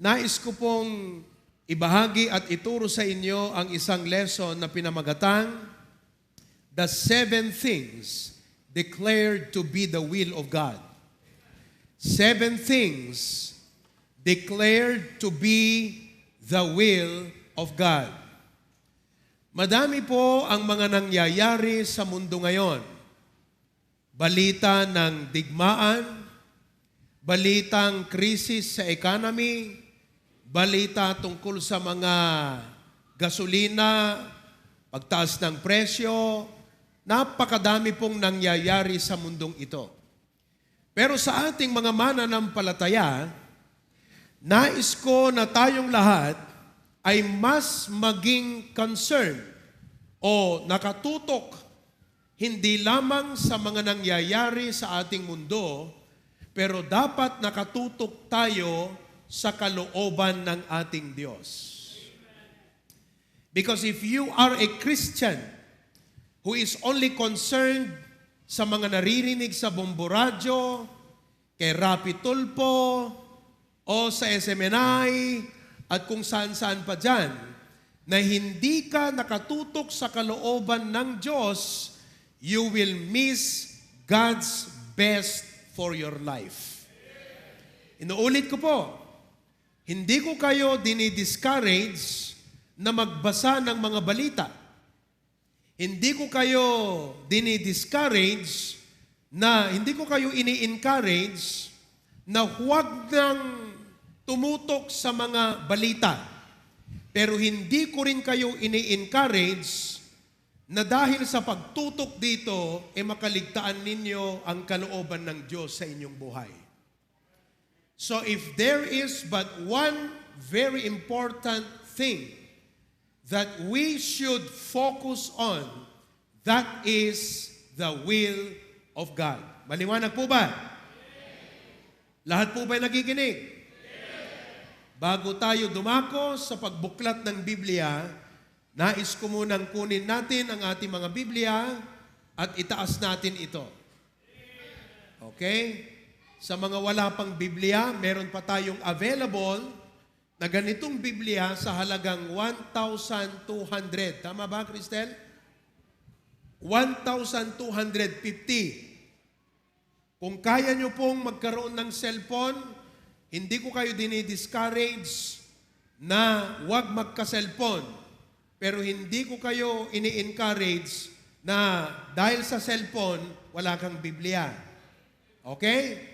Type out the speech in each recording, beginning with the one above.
Nais ko pong ibahagi at ituro sa inyo ang isang lesson na pinamagatang The 7 Things Declared to be the Will of God. 7 things declared to be the will of God. Madami po ang mga nangyayari sa mundo ngayon. Balita ng digmaan, balitang krisis sa economy, balita tungkol sa mga gasolina, pagtaas ng presyo, napakadami pong nangyayari sa mundong ito. Pero sa ating mga mananampalataya, nais ko na tayong lahat ay mas maging concerned o nakatutok hindi lamang sa mga nangyayari sa ating mundo, pero dapat nakatutok tayo sa kalooban ng ating Diyos. Because if you are a Christian who is only concerned sa mga naririnig sa bomboradyo, kay Rapi Tulfo, o sa SMNI, at kung saan-saan pa dyan, na hindi ka nakatutok sa kalooban ng Diyos, you will miss God's best for your life. Inuulit ko po, hindi ko kayo dinidiscourage na magbasa ng mga balita. Hindi ko kayo dinidiscourage na, hindi ko kayo ini-encourage na huwag nang tumutok sa mga balita. Pero hindi ko rin kayo ini-encourage na dahil sa pagtutok dito, makaligtaan ninyo ang kalooban ng Diyos sa inyong buhay. So if there is but one very important thing that we should focus on, that is the will of God. Maliwanag po ba? Lahat po ba'y nakikinig? Bago tayo dumako sa pagbuklat ng Biblia, nais ko munang kunin natin ang ating mga Biblia at itaas natin ito. Okay? Sa mga wala pang Biblia, meron pa tayong available na ganitong Biblia sa halagang 1,200. Tama ba, Cristel? 1,250. Kung kaya nyo pong magkaroon ng cellphone, hindi ko kayo dinidiscourage na huwag magka-cellphone. Pero hindi ko kayo ini-encourage na dahil sa cellphone, wala kang Biblia. Okay?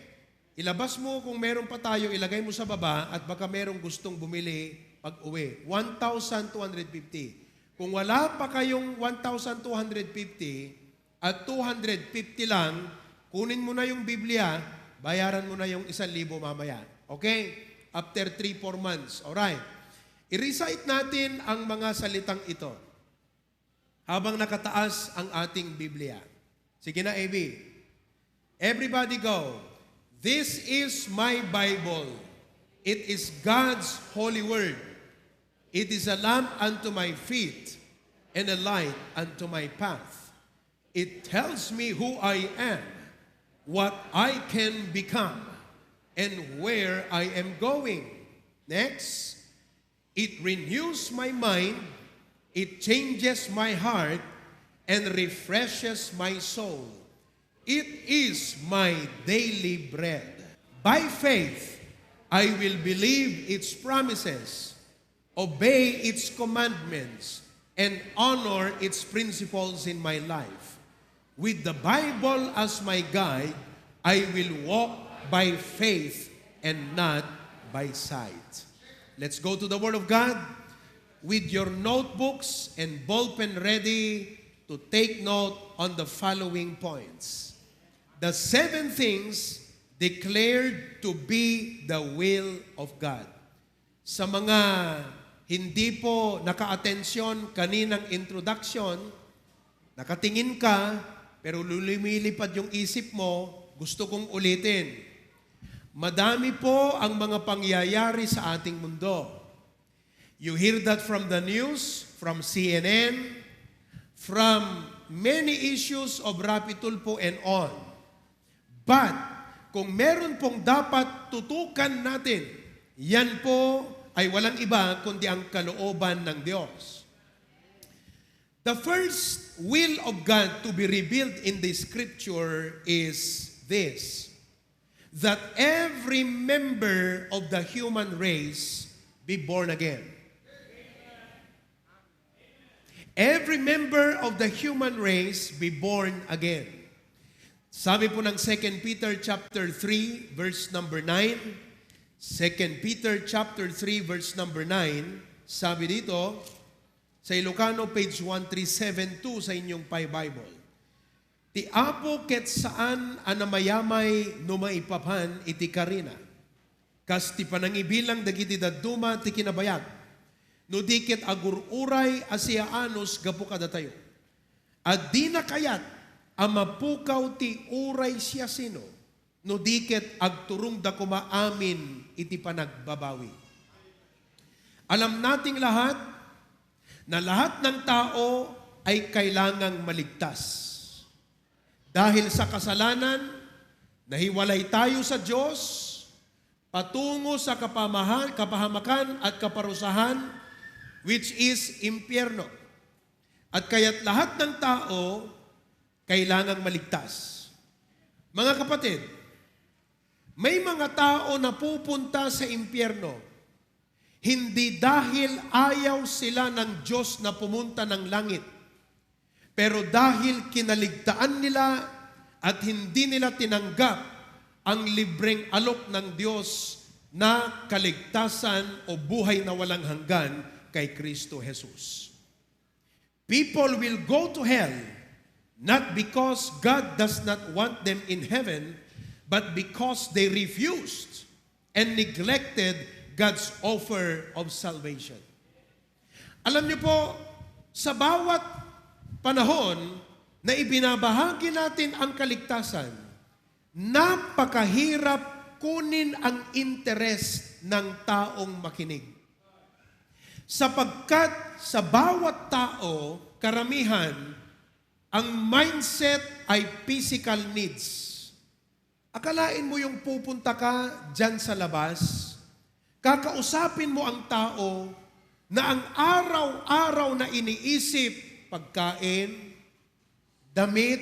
Ilabas mo kung meron pa tayo, ilagay mo sa baba at baka merong gustong bumili pag-uwi. 1,250. Kung wala pa kayong 1,250 at 250 lang, kunin mo na yung Biblia, bayaran mo na yung 1,000 mamaya. Okay? After 3-4 months. Alright. I-recite natin ang mga salitang ito habang nakataas ang ating Biblia. Sige na, AB. Everybody go. This is my Bible. It is God's holy word. It is a lamp unto my feet and a light unto my path. It tells me who I am, what I can become, and where I am going. Next, it renews my mind, it changes my heart, and refreshes my soul. It is my daily bread. By faith, I will believe its promises, obey its commandments, and honor its principles in my life. With the Bible as my guide, I will walk by faith and not by sight. Let's go to the Word of God with your notebooks and ballpen ready to take note on the following points. The 7 things declared to be the will of God. Sa mga hindi po naka-atensyon kaninang introduction, nakatingin ka, pero lumilipad yung isip mo, gusto kong ulitin. Madami po ang mga pangyayari sa ating mundo. You hear that from the news, from CNN, from many issues of Rapi Tulfo and on. But, kung meron pong dapat tutukan natin Yan po ay walang iba kundi ang kalooban ng Diyos. The first will of God to be revealed in the Scripture is this, that every member of the human race be born again. Every member of the human race be born again. Sabi po ng 2 Peter chapter 3 verse number 9, 2 Peter chapter 3 verse number 9, sabi dito, sa Ilocano page 1372 sa inyong Bible. Ti apo ket saan anamayamay numaipapan iti karina. Kas ti panangibilang dagiti dadduma ti kinabayag. No diket agururay asiaanos gapu kada tayo. At di na kayat amapukaw ti uray siya sino. No diket agturong da kumaamin iti panagbabawi. Alam nating lahat na lahat ng tao ay kailangang maligtas. Dahil sa kasalanan, nahiwalay tayo sa Diyos, patungo sa kapahamakan at kaparusahan, which is impyerno. At kaya't lahat ng tao, kailangang maligtas. Mga kapatid, may mga tao na pupunta sa impyerno, hindi dahil ayaw sila ng Diyos na pumunta ng langit, pero dahil kinaligtaan nila at hindi nila tinanggap ang libreng alok ng Diyos na kaligtasan o buhay na walang hanggan kay Kristo Jesus. People will go to hell not because God does not want them in heaven, but because they refused and neglected God's offer of salvation. Alam niyo po, sa bawat panahon na ibinabahagi natin ang kaligtasan, napakahirap kunin ang interes ng taong makinig. Sapagkat sa bawat tao, karamihan, ang mindset ay physical needs. Akalain mo yung pupunta ka dyan sa labas, kakausapin mo ang tao na ang araw-araw na iniisip, pagkain, damit,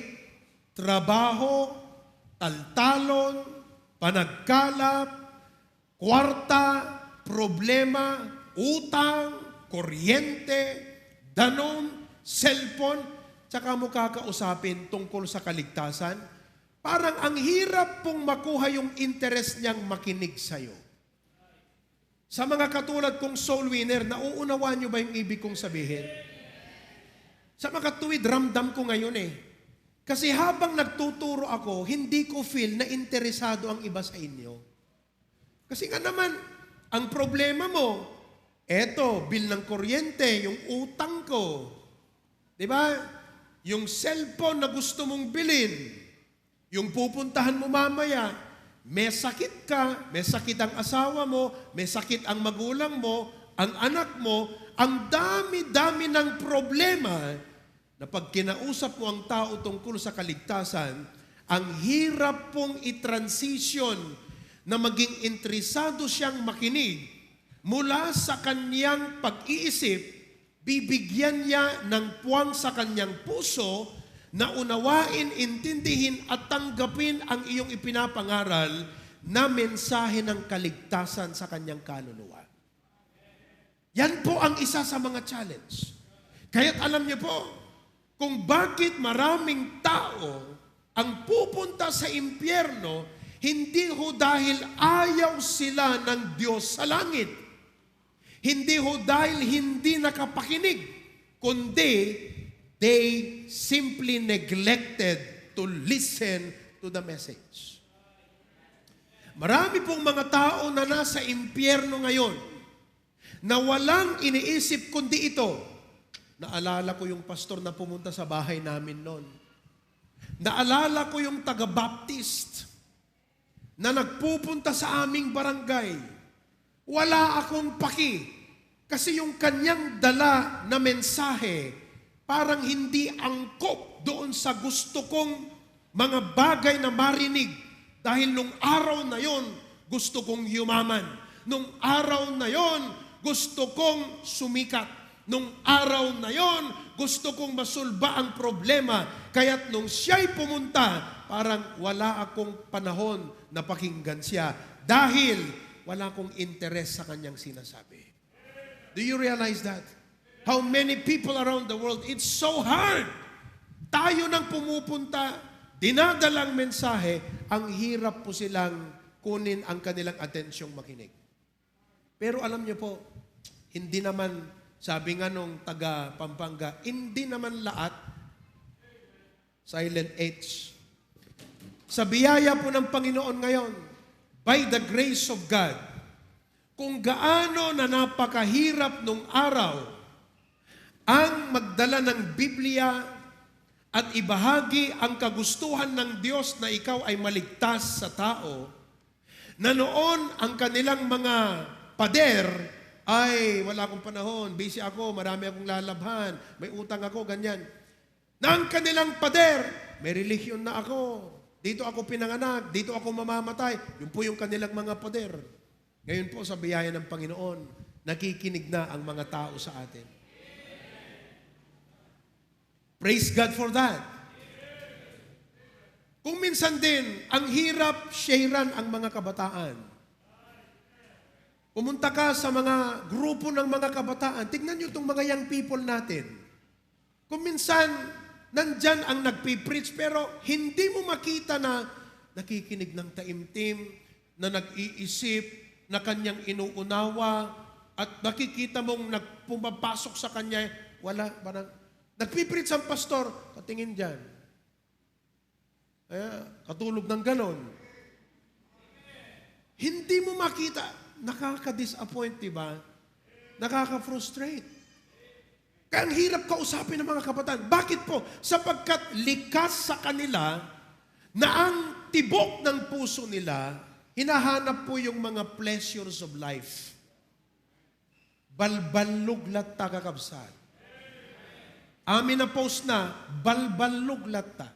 trabaho, taltalon, panagkalap, kwarta, problema, utang, kuryente, danon, cellphone, tsaka mo kakausapin tungkol sa kaligtasan, parang ang hirap pong makuha yung interest niyang makinig sa'yo. Sa mga katulad kong soul winner, nauunawaan niyo ba yung ibig kong sabihin? Sa mga tuwid, ramdam ko ngayon eh. Kasi habang nagtuturo ako, hindi ko feel na interesado ang iba sa inyo. Kasi nga naman, ang problema mo, eto, bill ng kuryente, yung utang ko. Diba? Yung cellphone na gusto mong bilhin, yung pupuntahan mo mamaya, may sakit ka, may sakit ang asawa mo, may sakit ang magulang mo, ang anak mo, ang dami-dami ng problema na pag kinausap mo ang tao tungkol sa kaligtasan, ang hirap pong i-transition na maging interesado siyang makinig mula sa kanyang pag-iisip, bibigyan niya ng puwang sa kanyang puso na unawain, intindihin at tanggapin ang iyong ipinapangaral na mensahe ng kaligtasan sa kanyang kaluluwa. Yan po ang isa sa mga challenge. Kaya't alam niyo po, kung bakit maraming tao ang pupunta sa impyerno, hindi ho dahil ayaw sila ng Diyos sa langit. Hindi ho dahil hindi nakapakinig, kundi they simply neglected to listen to the message. Marami pong mga tao na nasa impyerno ngayon na walang iniisip kundi ito. Naalala ko yung pastor na pumunta sa bahay namin noon. Naalala ko yung taga-Baptist na nagpupunta sa aming barangay. Wala akong paki kasi yung kanyang dala na mensahe parang hindi angkop doon sa gusto kong mga bagay na marinig. Dahil nung araw na yon, gusto kong yumaman. Nung araw na yon, gusto kong sumikat. Nung araw na yon, gusto kong masulba ang problema. Kaya't nung siya'y pumunta, parang wala akong panahon na pakinggan siya dahil wala akong interes sa kanyang sinasabi. Do you realize that? How many people around the world, it's so hard. Tayo nang pumupunta, dinadalang mensahe, ang hirap po silang kunin ang kanilang atensyong makinig. Pero alam niyo po, hindi naman, sabi nga nung taga Pampanga, hindi naman lahat, silent H. Sa biyaya po ng Panginoon ngayon, by the grace of God, kung gaano na napakahirap nung araw, ang magdala ng Biblia at ibahagi ang kagustuhan ng Diyos na ikaw ay maligtas sa tao, na noon ang kanilang mga pader ay wala akong panahon, busy ako, marami akong lalabhan, may utang ako, ganyan. Na ang kanilang pader, may relihiyon na ako, dito ako pinanganak, dito ako mamamatay. Yun po yung kanilang mga pader. Ngayon po sa biyaya ng Panginoon, nakikinig na ang mga tao sa atin. Praise God for that. Kung minsan din, ang hirap sharean ang mga kabataan. Pumunta ka sa mga grupo ng mga kabataan, tignan nyo itong mga young people natin. Kung minsan, nandyan ang nagpipreach, pero hindi mo makita na nakikinig ng taimtim, na nag-iisip, na kanyang inuunawa, at nakikita mong pumapasok sa kanya, wala, parang, nagpipreach ang pastor, katingin dyan. Kaya, katulog ng ganon. Hindi mo makita, nakaka-disappoint, diba? Nakaka-frustrate. Kaya ang hirap kausapin ng mga kabataan. Bakit po? Sapagkat likas sa kanila na ang tibok ng puso nila, hinahanap po yung mga pleasures of life. Balbalug latta kakabsat. Amin na post na, balbalug latta.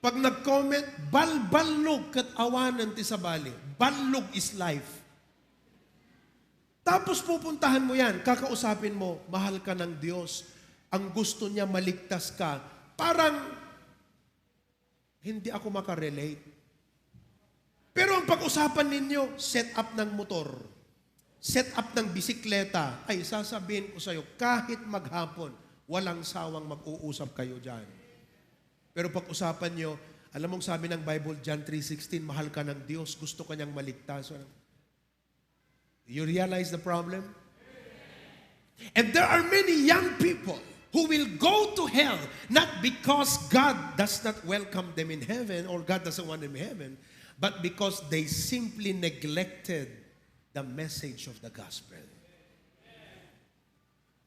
Pag nag-comment, balbalug kat awanan ti sabali. Balug is life. Tapos pupuntahan mo yan, kakausapin mo, mahal ka ng Diyos. Ang gusto niya maligtas ka. Parang, hindi ako makarelate. Pero ang pag-usapan ninyo, set up ng motor, set up ng bisikleta, ay sasabihin ko sa'yo, kahit maghapon, walang sawang mag-uusap kayo dyan. Pero pag-usapan nyo, alam mong sabi ng Bible, John 3:16, mahal ka ng Diyos, gusto ka niyang maligtas. You realize the problem? And there are many young people who will go to hell, not because God does not welcome them in heaven or God doesn't want them in heaven, but because they simply neglected the message of the gospel.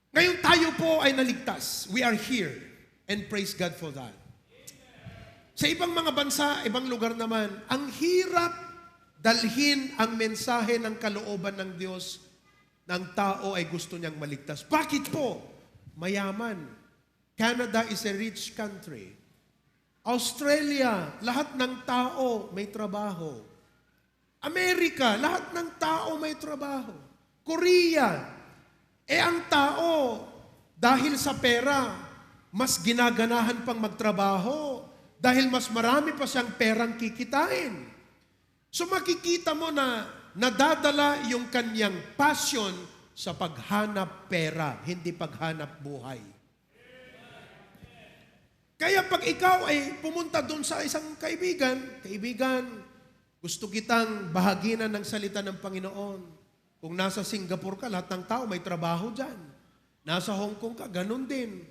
Ngayon tayo po ay naligtas. We are here and praise God for that. Sa ibang mga bansa, ibang lugar naman, ang hirap dalhin ang mensahe ng kalooban ng Diyos ng tao ay gusto niyang maligtas. Bakit po? Mayaman. Canada is a rich country. Australia, lahat ng tao may trabaho. Amerika, lahat ng tao may trabaho. Korea, ang tao, dahil sa pera, mas ginaganahan pang magtrabaho dahil mas marami pa siyang perang kikitain. So makikita mo na nadadala yung kanyang passion sa paghanap pera, hindi paghanap buhay. Kaya pag ikaw ay pumunta doon sa isang kaibigan, gusto kitang bahaginan ng salita ng Panginoon. Kung nasa Singapore ka, lahat ng tao may trabaho dyan. Nasa Hong Kong ka, ganun din.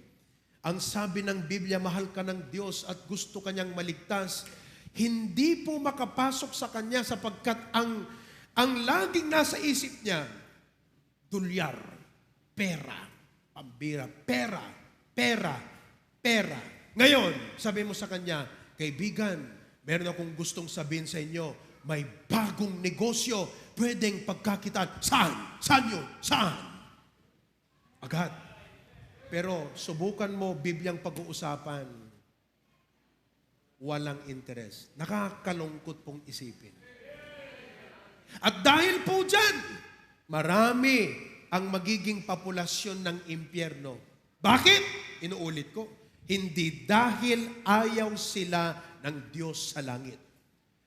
Ang sabi ng Biblia, mahal ka ng Diyos at gusto kanyang maligtas, hindi po makapasok sa kanya sapagkat ang laging nasa isip niya, dolyar, pera, pambira, pera, pera, pera. Ngayon, sabi mo sa kanya, kaibigan, meron akong gustong sabihin sa inyo, may bagong negosyo, pwedeng pagkakitaan. Saan? Saan yun? Saan? Agad. Pero subukan mo Bibliang pag-uusapan, walang interes. Nakakalungkot pong isipin. At dahil po dyan, marami ang magiging populasyon ng impyerno. Bakit? Inuulit ko, hindi dahil ayaw sila ng Diyos sa langit,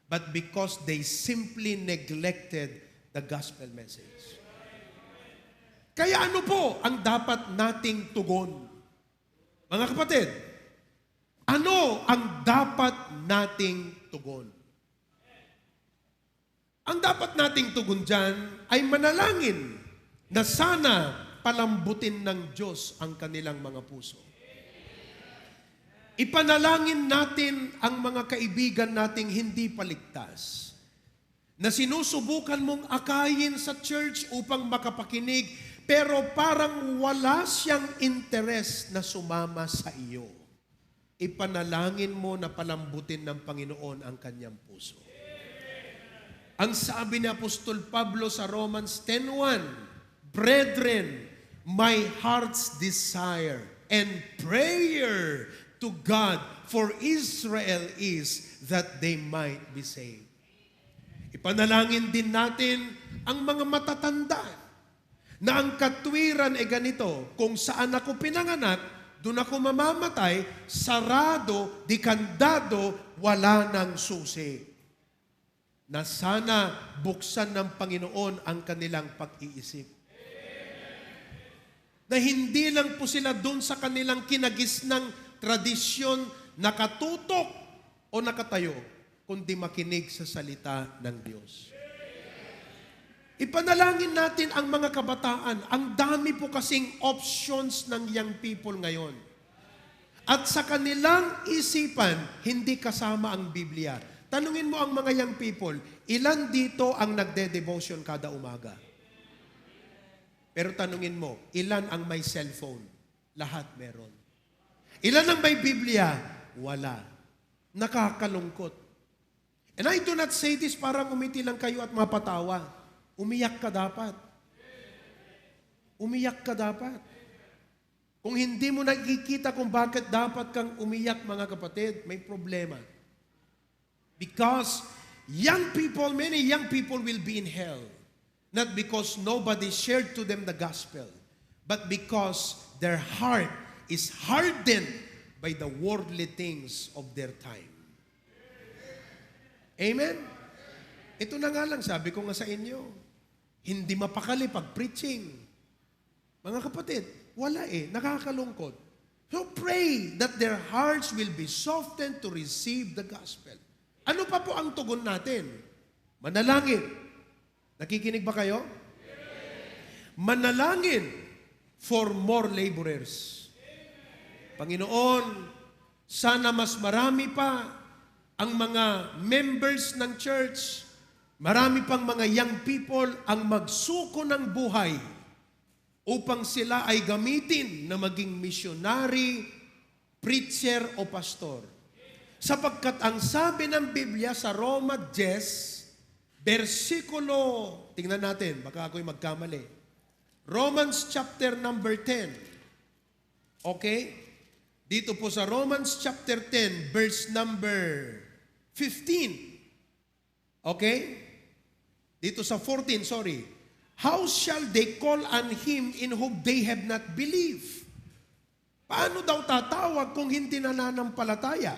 but because they simply neglected the gospel message. Kaya ano po ang dapat nating tugon? Mga kapatid, ano ang dapat nating tugon? Ang dapat nating tugon dyan ay manalangin na sana palambutin ng Diyos ang kanilang mga puso. Ipanalangin natin ang mga kaibigan nating hindi paligtas, na sinusubukan mong akayin sa church upang makapakinig, pero parang wala siyang interes na sumama sa iyo. Ipanalangin mo na palambutin ng Panginoon ang kanyang puso. Ang sabi ni Apostol Pablo sa Romans 10:1, "Brethren, my heart's desire and prayer to God for Israel is that they might be saved." Ipanalangin din natin ang mga matatanda na ang katwiran ay ganito: kung saan ako pinanganak, doon ako mamamatay, sarado, dikandado, wala ng susi. Na sana buksan ng Panginoon ang kanilang pag-iisip. Na hindi lang po sila doon sa kanilang kinagisnang tradisyon nakatutok o nakatayo, kundi makinig sa salita ng Diyos. Ipanalangin natin ang mga kabataan. Ang dami po kasing options ng young people ngayon. At sa kanilang isipan, hindi kasama ang Biblia. Tanungin mo ang mga young people, ilan dito ang nagde-devotion kada umaga? Pero tanungin mo, ilan ang may cellphone? Lahat meron. Ilan ang may Biblia? Wala. Nakakalungkot. And I do not say this para umiti lang kayo at mapatawa. Umiyak ka dapat. Umiyak ka dapat. Kung hindi mo nakikita kung bakit dapat kang umiyak, mga kapatid, may problema. Because many young people will be in hell. Not because nobody shared to them the gospel, but because their heart is hardened by the worldly things of their time. Amen? Ito na nga lang, sabi ko nga sa inyo, hindi mapakali pag preaching. Mga kapatid, wala nakakalungkot. So pray that their hearts will be softened to receive the gospel. Ano pa po ang tugon natin? Manalangin. Nakikinig ba kayo? Manalangin for more laborers. Panginoon, sana mas marami pa ang mga members ng church, marami pang mga young people ang magsuko ng buhay upang sila ay gamitin na maging missionary, preacher o pastor. Sapagkat ang sabi ng Biblia sa Roma 10, versikulo, tingnan natin, baka ako'y magkamali. Romans chapter number 10. Okay? Dito po sa Romans chapter 10, verse number 15. Okay? Dito sa 14, sorry. How shall they call on Him in whom they have not believed? Paano daw tatawag kung hindi nananampalataya?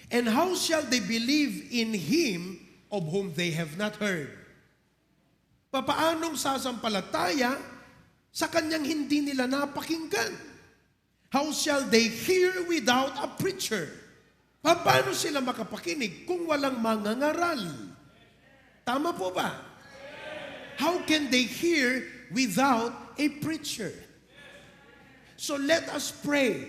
And how shall they believe in Him of whom they have not heard? Papaanong sasampalataya sa Kanyang hindi nila napakinggan? How shall they hear without a preacher? Paano sila makapakinig kung walang mangangaral? Tama po ba? How can they hear without a preacher? So let us pray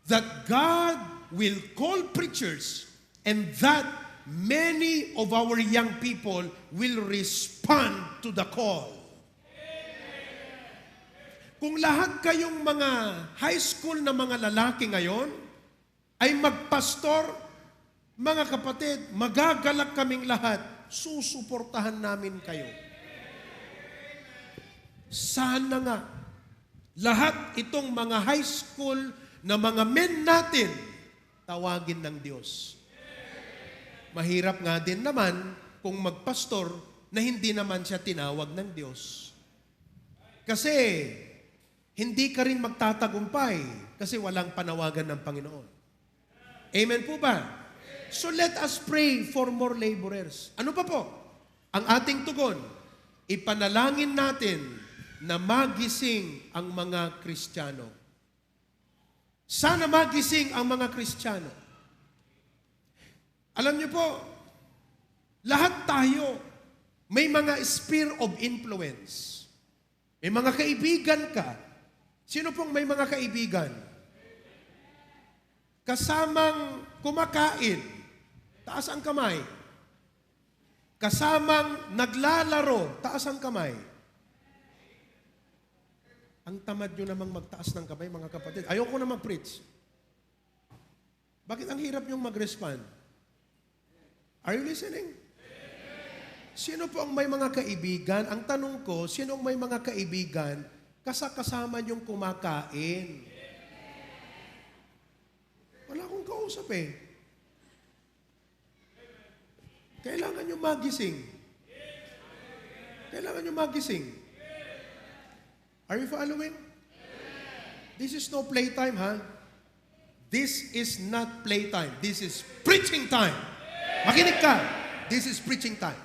that God will call preachers and that many of our young people will respond to the call. Kung lahat kayong mga high school na mga lalaki ngayon ay magpastor, mga kapatid, magagalak kaming lahat, susuportahan namin kayo. Sana nga, lahat itong mga high school na mga men natin, tawagin ng Diyos. Mahirap nga din naman kung magpastor, na hindi naman siya tinawag ng Diyos. Kasi hindi ka rin magtatagumpay kasi walang panawagan ng Panginoon. Amen po ba? So let us pray for more laborers. Ano pa po? Ang ating tugon, ipanalangin natin na magising ang mga Kristiyano. Sana magising ang mga Kristiyano. Alam niyo po, lahat tayo may mga sphere of influence. May mga kaibigan ka. Sino pong may mga kaibigan? Kasamang kumakain, taas ang kamay. Kasamang naglalaro, taas ang kamay. Ang tamad nyo namang magtaas ng kamay, mga kapatid. Ayoko na mag-preach. Bakit ang hirap nyong mag-respond? Are you listening? Sino po ang may mga kaibigan? Ang tanong ko, sino ang may mga kaibigan kasama nyong kumakain? Wala akong kausap eh. Kailangan nyo magising. Kailangan nyo magising. Are you following? This is no playtime, ha? This is not playtime. This is preaching time. Makinig ka. This is preaching time.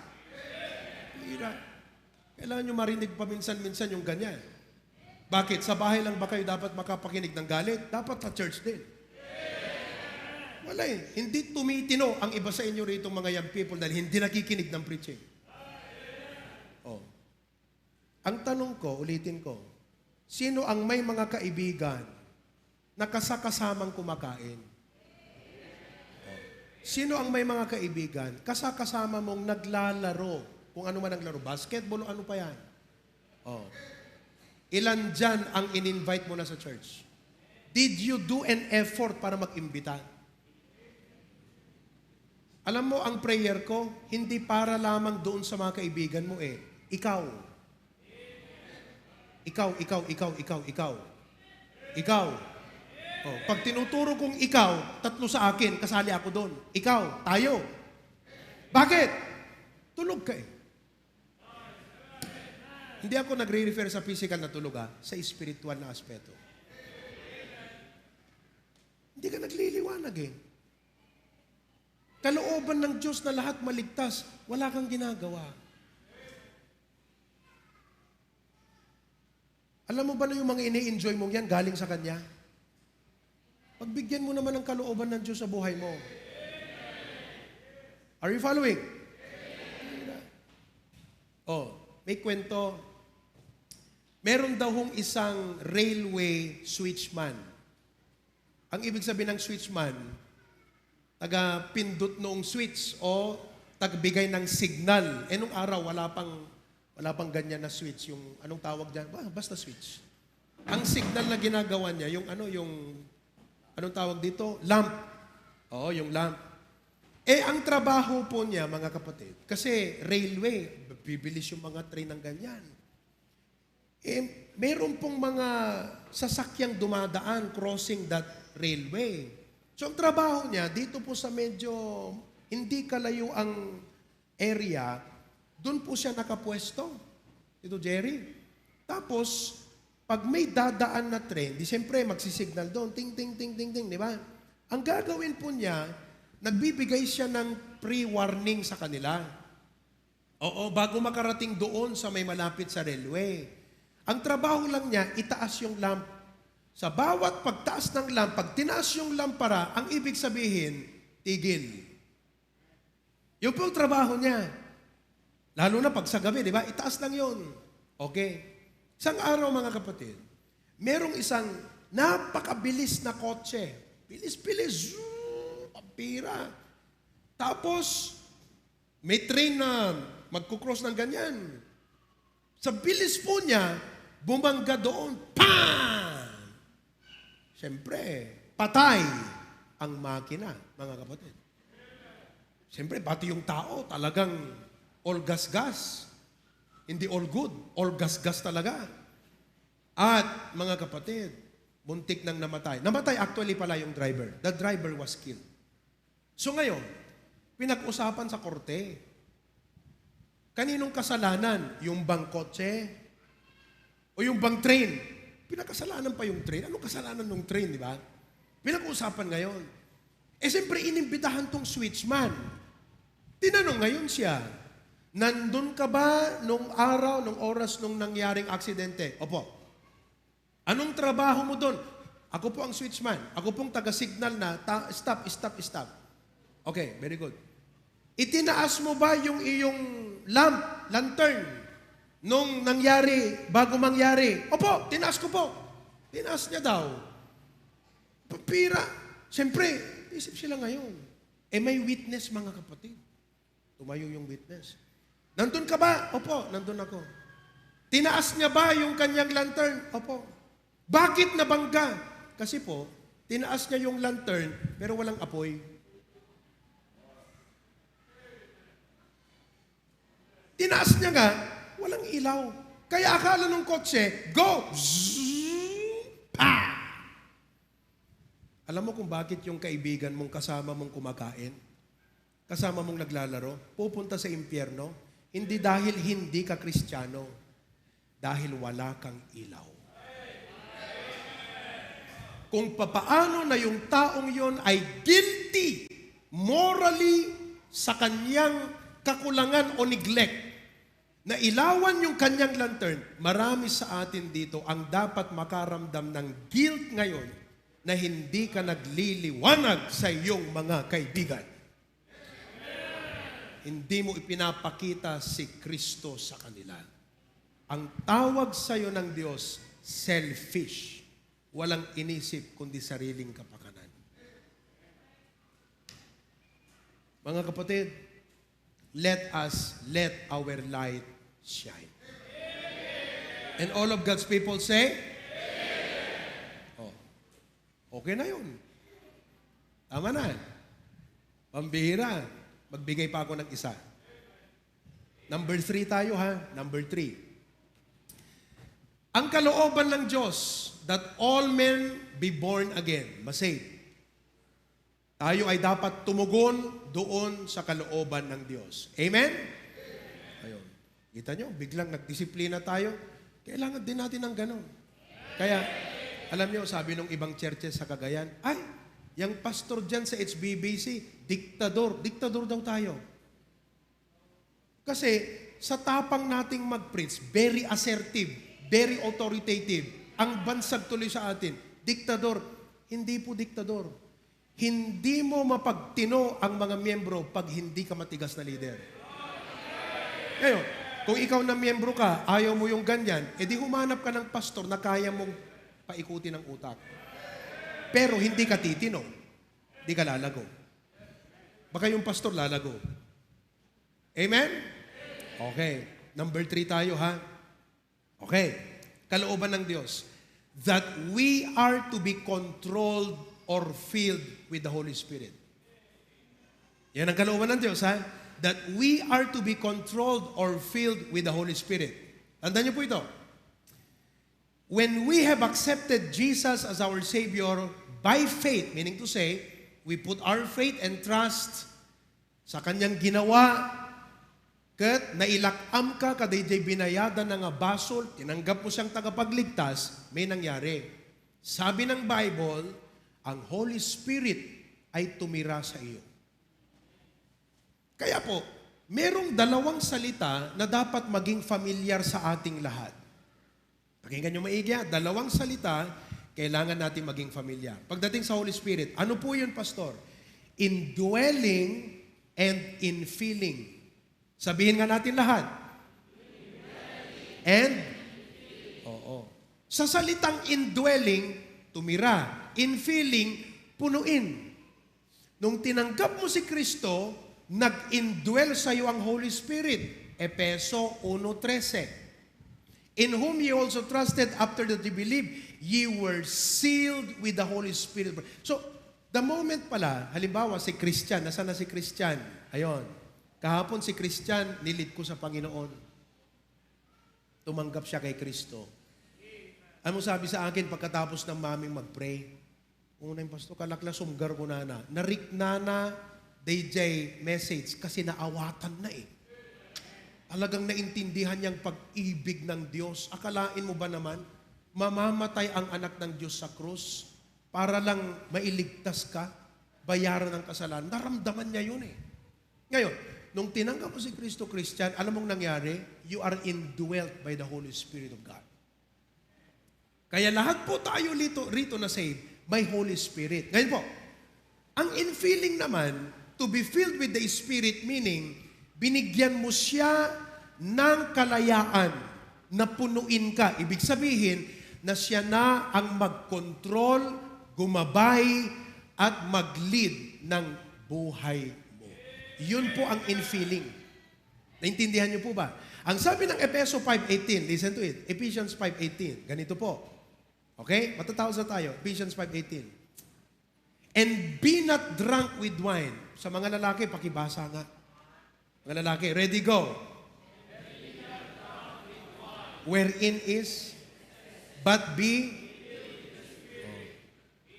Kailangan nyo marinig paminsan-minsan yung ganyan. Bakit? Sa bahay lang ba kayo dapat makapakinig ng galit? Dapat sa church din. Wala eh. Hindi tumitino ang iba sa inyo rito mga young people dahil hindi nakikinig ng preaching. Oh. Ang tanong ko, ulitin ko, sino ang may mga kaibigan na kasakasamang kumakain? Oh. Sino ang may mga kaibigan kasakasama mong naglalaro? Kung ano man ang laro, basketball o ano pa yan. Oh. Ilan dyan ang in-invite mo na sa church? Did you do an effort para mag-imbita? Alam mo, ang prayer ko, hindi para lamang doon sa mga kaibigan mo eh. Ikaw. Ikaw. Oh, pag tinuturo kong ikaw, 3 sa akin, kasali ako doon. Ikaw, tayo. Bakit? Tulog ka eh. Hindi ako nagre-refer sa physical na tulog sa spiritual na aspeto. Hindi ka nagliliwanag eh. Kalooban ng Diyos na lahat maligtas, wala kang ginagawa. Alam mo ba na yung mga ini-enjoy mong yan galing sa Kanya? Pagbigyan mo naman ng kalooban ng Diyos sa buhay mo. Are you following? Oh, may kwento. Meron daw hong isang railway switchman. Ang ibig sabihin ng switchman, taga-pindot noong switch o tagbigay ng signal. Nung araw, wala pang ganyan na switch. Yung, anong tawag dyan? Basta switch. Ang signal na ginagawa niya, anong tawag dito? Lamp. Oo, yung lamp. Ang trabaho po niya, mga kapatid, kasi railway, bibilis yung mga train ng ganyan. Meron pong mga sasakyang dumadaan crossing that railway. So, ang trabaho niya, dito po sa medyo hindi kalayo ang area, doon po siya nakapwesto. Ito, Jerry. Tapos, pag may dadaan na train, di siyempre magsisignal doon, ting, ting, ting, ting, ting, di ba? Ang gagawin po niya, nagbibigay siya ng pre-warning sa kanila. Oo, bago makarating doon sa may malapit sa railway. Ang trabaho lang niya, itaas yung lamp. Sa bawat pagtaas ng lamp, pag tinaas yung lampara, ang ibig sabihin, tigil. Yung po ang trabaho niya. Lalo na pag sa gabi, di ba? Itaas lang yun. Okay? Isang araw, mga kapatid, merong isang napakabilis na kotse. Bilis-bilis. Pampira. Tapos, may train na magkukross ng ganyan. Sa bilis po niya, bumangga doon. Pam! Siyempre, patay ang makina, mga kapatid. Siyempre, pati yung tao, talagang all gas-gas. Hindi all good, all gas-gas talaga. At, mga kapatid, muntik nang namatay. Namatay actually pala yung driver. The driver was killed. So ngayon, pinag-usapan sa korte. Kaninong kasalanan? Yung bang kotse? O yung bang train? Pinakasalanan pa yung train. Anong kasalanan ng train, di ba? Pinag-uusapan ngayon. Siyempre, inimbitahan tong switchman. Tinanong ngayon siya, nandun ka ba nung araw, nung oras, nung nangyaring aksidente? Opo. Anong trabaho mo doon? Ako po ang switchman. Ako pong taga-signal na, stop, stop, stop. Okay, very good. Itinaas mo ba yung iyong lantern, nung nangyari, bago mangyari? Opo, tinaas ko po. Tinaas niya daw. Papira. Siyempre, isip sila ngayon. May witness, mga kapatid. Tumayo yung witness. Nandun ka ba? Opo, nandun ako. Tinaas niya ba yung kanyang lantern? Opo. Bakit nabangga? Kasi po, tinaas niya yung lantern, pero walang apoy. Tinaas niya nga, walang ilaw. Kaya akala ng kotse, go! Zzz, pa! Alam mo kung bakit yung kaibigan mong kasama mong kumakain, kasama mong naglalaro, pupunta sa impyerno? Hindi dahil hindi ka Kristiyano, dahil wala kang ilaw. Kung papaano na yung taong yon ay guilty morally sa kanyang kakulangan o neglect, na ilawan yung kanyang lantern, marami sa atin dito ang dapat makaramdam ng guilt ngayon na hindi ka nagliliwanag sa iyong mga kaibigan. Hindi mo ipinapakita si Kristo sa kanila. Ang tawag sa iyo ng Diyos, selfish. Walang inisip kundi sariling kapakanan. Mga kapatid, let our light shine. And all of God's people say, oh, okay na yun. Tama na. Pambihira. Magbigay pa ako ng isa. Number 3 tayo ha. Number 3. Ang kalooban ng Diyos that all men be born again. Masave. Tayo ay dapat tumugon doon sa kalooban ng Diyos. Amen? Ayun. Kita nyo, biglang nagdisiplina tayo. Kailangan din natin ng ganun. Kaya, alam nyo, sabi ng ibang churches sa Cagayan, ay, yung pastor dyan sa HBBC, diktador. Diktador daw tayo. Kasi, sa tapang nating mag-preach, very assertive, very authoritative, ang bansag tuloy sa atin, diktador. Hindi po diktador. Hindi mo mapagtino ang mga miyembro pag hindi ka matigas na leader. Ngayon, kung ikaw na miyembro ka, ayaw mo yung ganyan, edi humanap ka ng pastor na kaya mong paikutin ang utak. Pero hindi ka titino. Hindi ka lalago. Baka yung pastor lalago. Amen? Okay. Number 3 tayo ha. Okay. Kalooban ng Diyos. That we are to be controlled or filled with the Holy Spirit. Yan ang kalooban ng Diyos ha. That we are to be controlled or filled with the Holy Spirit. Tandaan niyo po ito. When we have accepted Jesus as our Savior by faith, meaning to say, we put our faith and trust sa Kanyang ginawa, kat nailakam ka, kadayjay binayadan ng basol, tinanggap mo siyang tagapagligtas, may nangyari. Sabi ng Bible, ang Holy Spirit ay tumira sa iyo. Kaya po, merong dalawang salita na dapat maging familiar sa ating lahat. Pakinggan nyo maigi, dalawang salita, kailangan natin maging familiar. Pagdating sa Holy Spirit, ano po yun, Pastor? Indwelling and infilling. Sabihin nga natin lahat. And? Oo. Sa salitang indwelling, tumira. Infilling, punuin. Nung tinanggap mo si Kristo, nag-indwell sa iyo ang Holy Spirit. Efeso 1:13. In whom ye also trusted after that ye believed, ye were sealed with the Holy Spirit. So, the moment pala, halimbawa si Christian, nasaan na si Christian? Ayon. Kahapon si Christian, nilid ko sa Panginoon. Tumanggap siya kay Kristo. Ano sabi sa akin pagkatapos ng maming mag-pray? Una yung pastor, kalaklasumgar ko na. Narik na DJ message kasi naawatan na eh. Talagang naintindihan niyang pag-ibig ng Diyos. Akalain mo ba naman, mamamatay ang anak ng Diyos sa krus para lang mailigtas ka, bayaran ng kasalanan. Naramdaman niya yun eh. Ngayon, nung tinanggap mo si Kristo Christian, alam mong nangyari, you are indwelt by the Holy Spirit of God. Kaya lahat po tayo rito na saved, may Holy Spirit. Ngayon po, ang infilling naman, to be filled with the Spirit, meaning, binigyan mo siya ng kalayaan na punuin ka. Ibig sabihin na siya na ang mag-control, gumabay, at mag-lead ng buhay mo. Yun po ang infilling. Naintindihan niyo po ba? Ang sabi ng Efeso 5:18, listen to it, Ephesians 5:18, ganito po. Okay? Matatapos na tayo. Ephesians 5:18. And be not drunk with wine. Sa mga lalaki, pakibasa nga. Mga lalaki, ready, go. Wherein is, but be.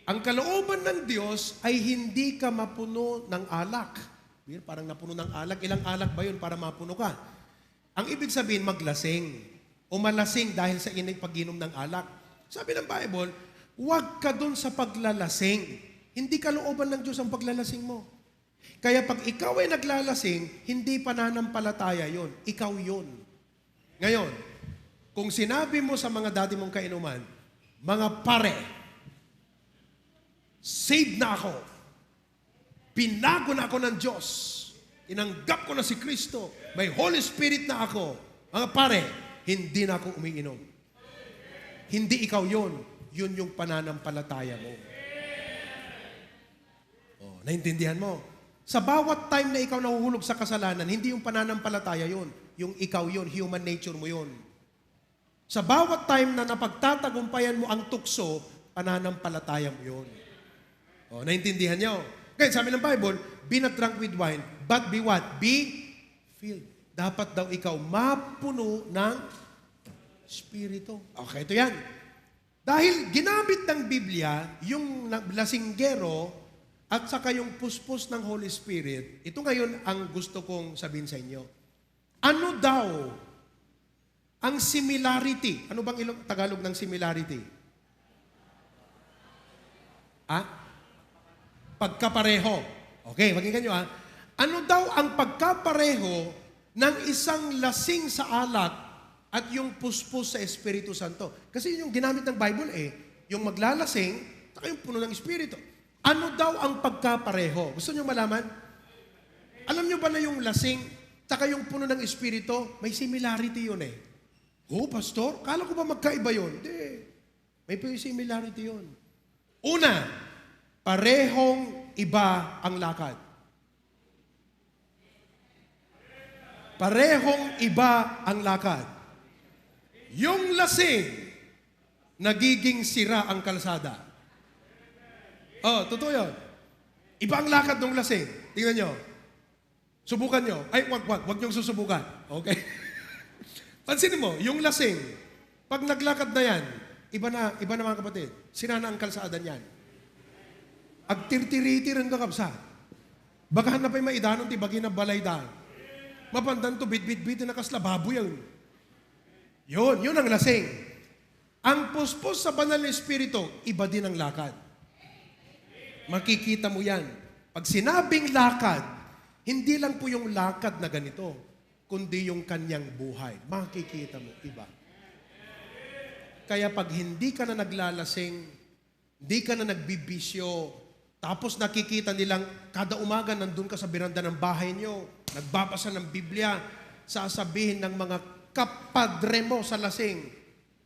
Ang kalooban ng Diyos ay hindi ka mapuno ng alak. Parang napuno ng alak. Ilang alak ba yun para mapuno ka? Ang ibig sabihin, maglasing. O malasing dahil sa pag-inom ng alak. Sabi ng Bible, huwag ka dun sa paglalasing. Hindi kalooban ng Diyos ang paglalasing mo. Kaya pag ikaw ay naglalasing, hindi pananampalataya yon. Ikaw yon. Ngayon, kung sinabi mo sa mga dati mong kainuman, mga pare, saved na ako. Pinago na ako ng Diyos. Tinanggap ko na si Kristo. May Holy Spirit na ako. Mga pare, hindi na ako umiinom. Hindi ikaw yon. Yun yung pananampalataya mo. Naintindihan mo? Sa bawat time na ikaw nahuhulog sa kasalanan, hindi yung pananampalataya yun. Yung ikaw yun, human nature mo yun. Sa bawat time na napagtatagumpayan mo ang tukso, pananampalataya mo yun. Naintindihan nyo? Kaya sabi ng Bible, be not drunk with wine, but be what? Be filled. Dapat daw ikaw mapuno ng Espiritu. Okay, ito yan. Dahil ginamit ng Biblia, yung lasinggero, at saka yung puspos ng Holy Spirit, ito ngayon ang gusto kong sabihin sa inyo. Ano daw ang similarity? Ano bang Tagalog ng similarity? Pagkapareho. Okay, pakinggan nyo ha. Ano daw ang pagkapareho ng isang lasing sa alak at yung puspos sa Espiritu Santo? Kasi yung ginamit ng Bible yung maglalasing, saka yung puno ng Espiritu. Ano daw ang pagkapareho? Gusto niyo malaman? Alam niyo ba na yung lasing, saka yung puno ng Espiritu, may similarity yun Pastor, kala ko ba magkaiba yun? Hindi. May similarity yun. Una, parehong iba ang lakad. Parehong iba ang lakad. Yung lasing, nagiging sira ang kalsada. Totoo yun. Iba ang lakad ng lasing. Tingnan nyo. Subukan nyo. Ay, wag nyo susubukan. Okay? Pansinin mo, yung lasing, pag naglakad na yan, iba na mga kapatid. Sira na ang kalsada niyan. Agtirtiriti rin kakabsa. Bagahan na pa'y maidanon, tibagin na balay daan. Mapandan to, bit-bit-bit na kaslababo yan. Yun ang lasing. Ang puspos sa banal na Espiritu, iba din ang lakad. Makikita mo yan. Pag sinabing lakad, hindi lang po yung lakad na ganito, kundi yung kanyang buhay. Makikita mo, iba. Kaya pag hindi ka na naglalasing, hindi ka na nagbibisyo, tapos nakikita nilang kada umaga nandun ka sa biranda ng bahay nyo, nagbabasa ng Biblia, sasabihin ng mga kapadre mo sa lasing,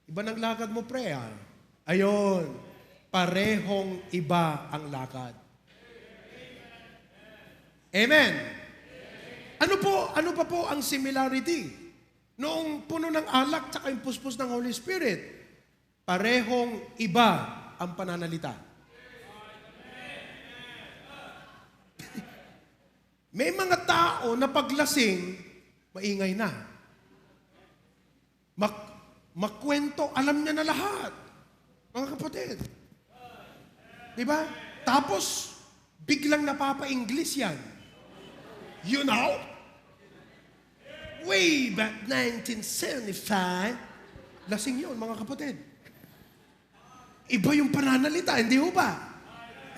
iba ng lakad mo, pre. Ayon. Parehong iba ang lakad. Amen. Ano pa po ang similarity? Noong puno ng alak tsaka yung puspos ng Holy Spirit, parehong iba ang pananalita. May mga tao na paglasing, maingay na. Makwento, alam niya na lahat. Mga kapatid. Diba? Tapos, biglang napapa-English yan. You know? Way back 1975, lasing yun, mga kapatid. Iba yung pananalita, hindi ho ba?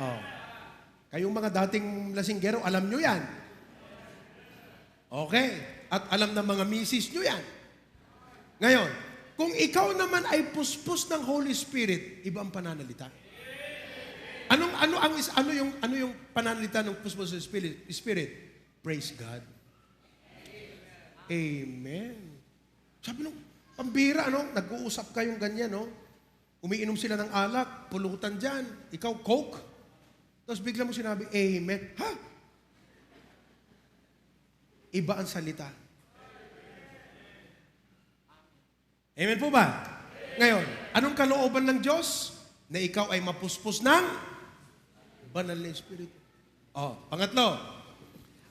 Oh. Kayong mga dating lasinggero, alam nyo yan. Okay. At alam ng mga misis nyo yan. Ngayon, kung ikaw naman ay puspos ng Holy Spirit, iba ang pananalita. Ano yung pananalita ng puspos ng Spirit? Praise God. Amen. Sabi nung, pambira, nag-uusap kayong ganyan, umiinom sila ng alak, pulutan dyan, ikaw, Coke. Tapos bigla mo sinabi, Amen. Ha? Iba ang salita. Amen po ba? Ngayon, anong kalooban ng Diyos? Na ikaw ay mapuspos ng banal na Espiritu. Pangatlo,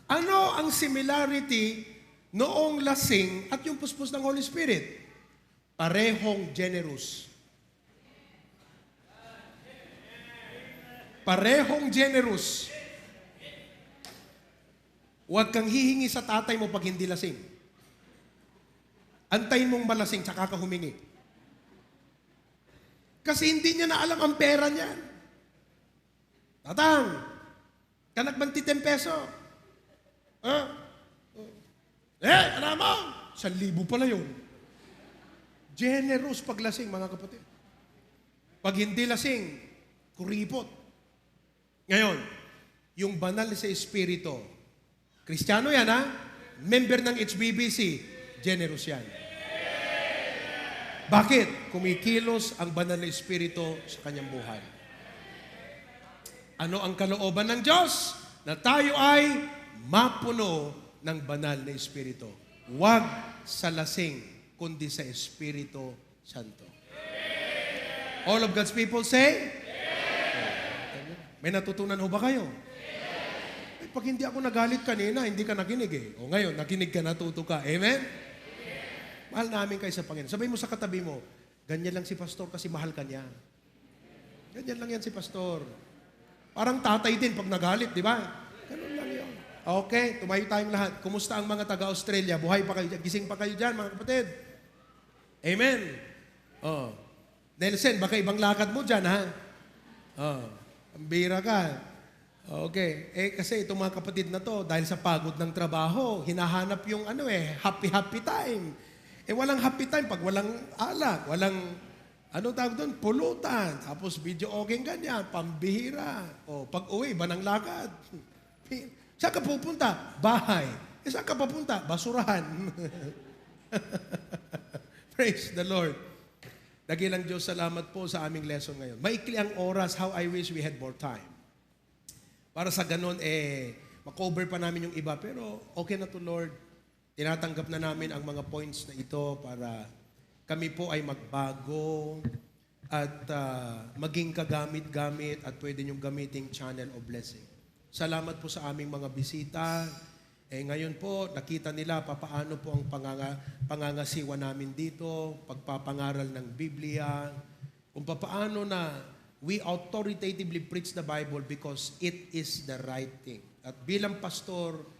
ano ang similarity noong lasing at yung puspos ng Holy Spirit? Parehong generous. Parehong generous. Huwag kang hihingi sa tatay mo pag hindi lasing. Antayin mong malasing, tsaka ka humingi. Kasi hindi niya na alam ang pera niyan. Tatang, kanak bang 10 peso? Alam mo, 1,000 pala yun. Generous pag lasing, mga kapatid. Pag hindi lasing, kuripot. Ngayon, yung banal sa Espiritu, Kristiyano yan, ha? Member ng HBBC, generous yan. Bakit? Kumikilos ang banal na Espiritu sa kanyang buhay. Ano ang kalooban ng Diyos? Na tayo ay mapuno ng banal na Espiritu. Huwag sa lasing, kundi sa Espiritu Santo. All of God's people say? May natutunan ho ba kayo? Pag hindi ako nagalit kanina, hindi ka nakinig O ngayon, nakinig ka, natuto ka. Amen? Mahal namin kayo sa Panginoon. Sabihin mo sa katabi mo, ganyan lang si pastor kasi mahal ka niya. Ganyan lang yan si pastor. Parang tatay din pag nagalit, di ba? Ganun lang yun. Okay, tumayo tayong lahat. Kumusta ang mga taga-Australia? Buhay pa kayo dyan? Gising pa kayo dyan, mga kapatid? Amen? Nelson, baka ibang lakad mo dyan, ha? Ang bira ka. Okay. Kasi itong mga kapatid na to, dahil sa pagod ng trabaho, hinahanap yung happy time. Walang happy time pag walang alak, walang, tawag doon? Pulutan. Tapos video okay ganyan, pambihira. Pag uwi, iba ng lakad. Saan ka pupunta? Bahay. Saan ka papunta? Basurahan. Praise the Lord. Dakilang Diyos, salamat po sa aming lesson ngayon. Maikli ang oras, how I wish we had more time. Para sa ganun, makover pa namin yung iba. Pero okay na to, Lord. Tinatanggap na namin ang mga points na ito para kami po ay magbago at maging kagamit-gamit at pwede niyong gamiting channel of blessing. Salamat po sa aming mga bisita. Ngayon po, nakita nila papaano po ang pangangasiwa namin dito, pagpapangaral ng Biblia, kung papaano na we authoritatively preach the Bible because it is the right thing. At bilang pastor,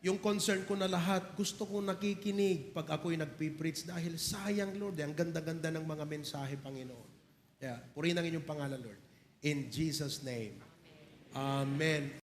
yung concern ko na lahat, gusto ko nakikinig pag ako'y nagpipreach dahil sayang, Lord, ang ganda-ganda ng mga mensahe, Panginoon. Purihin ang inyong pangalan, Lord. In Jesus' name. Amen.